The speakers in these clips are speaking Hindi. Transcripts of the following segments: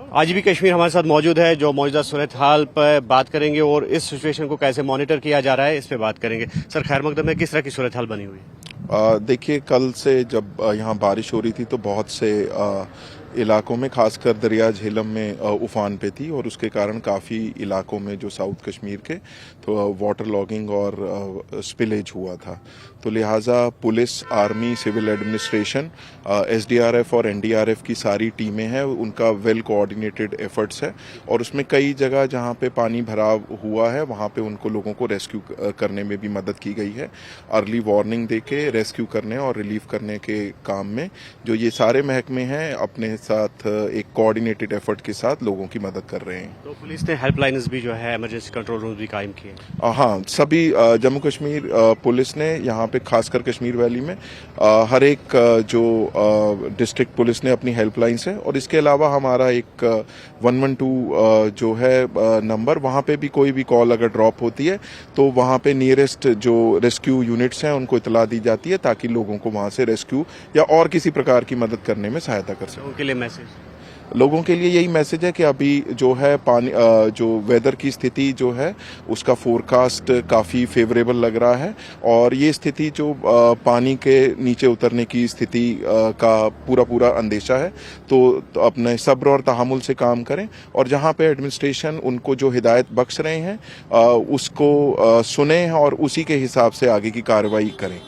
आज भी कश्मीर हमारे साथ मौजूद है, जो मौजूदा सूरत हाल पर बात करेंगे और इस सिचुएशन को कैसे मॉनिटर किया जा रहा है इस पे बात करेंगे। सर, खैर मकदम में किस तरह की सूरत हाल बनी हुई है? देखिए, कल से जब यहाँ बारिश हो रही थी तो बहुत से इलाकों में, खासकर दरिया झेलम में उफान पे थी और उसके कारण काफ़ी इलाकों में जो साउथ कश्मीर के तो वाटर लॉगिंग और स्पिलेज हुआ था। तो लिहाजा police, army, civil administration, SDRF और एनडीआरएफ की सारी टीमें हैं, उनका वेल कोऑर्डिनेटेड एफर्ट्स है और उसमें कई जगह जहाँ पे पानी भराव हुआ है वहाँ पे उनको लोगों को रेस्क्यू करने में भी मदद की गई है। अर्ली वार्निंग देके रेस्क्यू करने और रिलीफ करने के काम में जो ये सारे महकमे हैं अपने साथ एक कोऑर्डिनेटेड एफर्ट के साथ लोगों की मदद कर रहे हैं। तो पुलिस ने हेल्पलाइंस भी जो है, इमरजेंसी कंट्रोल रूम भी कायम किए। हाँ, सभी जम्मू कश्मीर पुलिस ने यहाँ पे खासकर कश्मीर वैली में हर एक जो डिस्ट्रिक्ट पुलिस ने अपनी हेल्पलाइंस है और इसके अलावा हमारा एक 112 जो है नंबर, वहाँ पे भी कोई भी कॉल अगर ड्रॉप होती है तो वहाँ पे नियरेस्ट जो रेस्क्यू यूनिट्स हैं उनको इतला दी जाती है ताकि लोगों को वहाँ से रेस्क्यू या और किसी प्रकार की मदद करने में सहायता कर सकें। उनके लिए मैसेज, लोगों के लिए यही मैसेज है कि अभी जो है पानी जो वेदर की स्थिति जो है उसका फोरकास्ट काफ़ी फेवरेबल लग रहा है और ये स्थिति जो पानी के नीचे उतरने की स्थिति का पूरा अंदेशा है। तो अपने सब्र और तहामुल से काम करें और जहां पे एडमिनिस्ट्रेशन उनको जो हिदायत बख्श रहे हैं उसको सुने और उसी के हिसाब से आगे की कार्रवाई करें।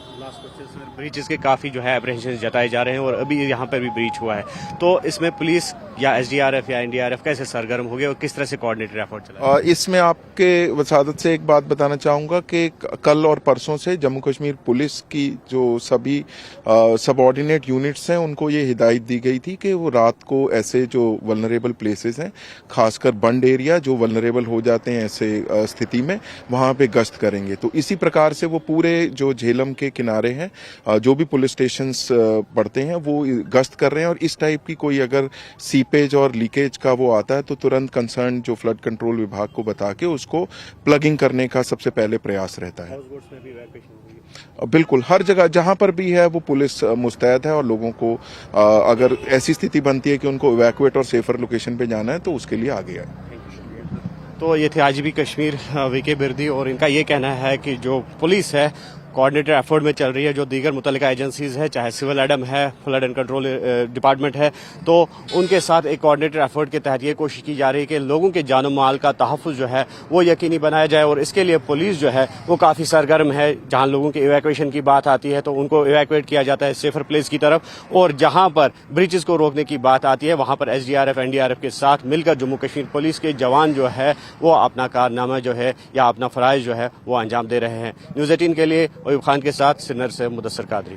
ब्रीचेस के काफ़ी जो है एप्रीहेंशन जताए जा रहे हैं और अभी यहाँ पर भी ब्रीच हुआ है, तो इसमें पुलिस या एसडीआरएफ या एनडीआरएफ कैसे सरगर्म हो गए और किस तरह से कोऑर्डिनेटेड एफर्ट चला? इसमें आपके वसादत से एक बात बताना चाहूंगा कि कल और परसों से जम्मू कश्मीर पुलिस की जो सभी सबऑर्डिनेट यूनिट्स हैं उनको ये हिदायत दी गई थी कि वो रात को ऐसे जो वल्नरेबल प्लेसेस हैं, खासकर बंड एरिया जो वल्नरेबल हो जाते हैं ऐसे स्थिति में, वहां पे गश्त करेंगे। तो इसी प्रकार से वो पूरे जो झेलम के किनारे हैं जो भी पुलिस स्टेशंस पड़ते हैं वो गश्त कर रहे हैं और इस टाइप की कोई अगर सीपेज और लीकेज का वो आता है तो तुरंत कंसर्न जो फ्लड कंट्रोल विभाग को बता के उसको प्लगिंग करने का सबसे पहले प्रयास रहता है। बिल्कुल, हर जगह जहां पर भी है वो पुलिस मुस्तैद है और लोगों को अगर ऐसी स्थिति बनती है कि उनको इवैक्यूएट और सेफर लोकेशन पे जाना है तो उसके लिए आगे आए। तो ये थे आज भी कश्मीर वीके बिरदी और इनका ये कहना है कि जो पुलिस है कोऑर्डिनेटेड एफर्ट में चल रही है, जो दीगर मुतल्लिका एजेंसीज है, चाहे सिविल एडम है, फ्लड एंड कंट्रोल डिपार्टमेंट है, तो उनके साथ एक कोऑर्डिनेटेड एफर्ट के तहत ये कोशिश की जा रही है कि लोगों के जान माल का तहफ़्फ़ुज़ जो है वो यकीनी बनाया जाए और इसके लिए पुलिस जो है वो काफ़ी सरगर्म है। जहां लोगों के इवैक्यूएशन की बात आती है तो उनको इवैक्यूएट किया जाता है सेफर प्लेस की तरफ और जहां पर ब्रीचेस को रोकने की बात आती है वहां पर एसडीआरएफ एनडीआरएफ के साथ मिलकर जम्मू कश्मीर पुलिस के जवान जो है वो अपना कारनामा जो है या अपना फ़राइज़ जो है वो अंजाम दे रहे हैं। न्यूज़ 18 के लिए अयूब खान के साथ सिन्नर से मुदस्सर कादरी।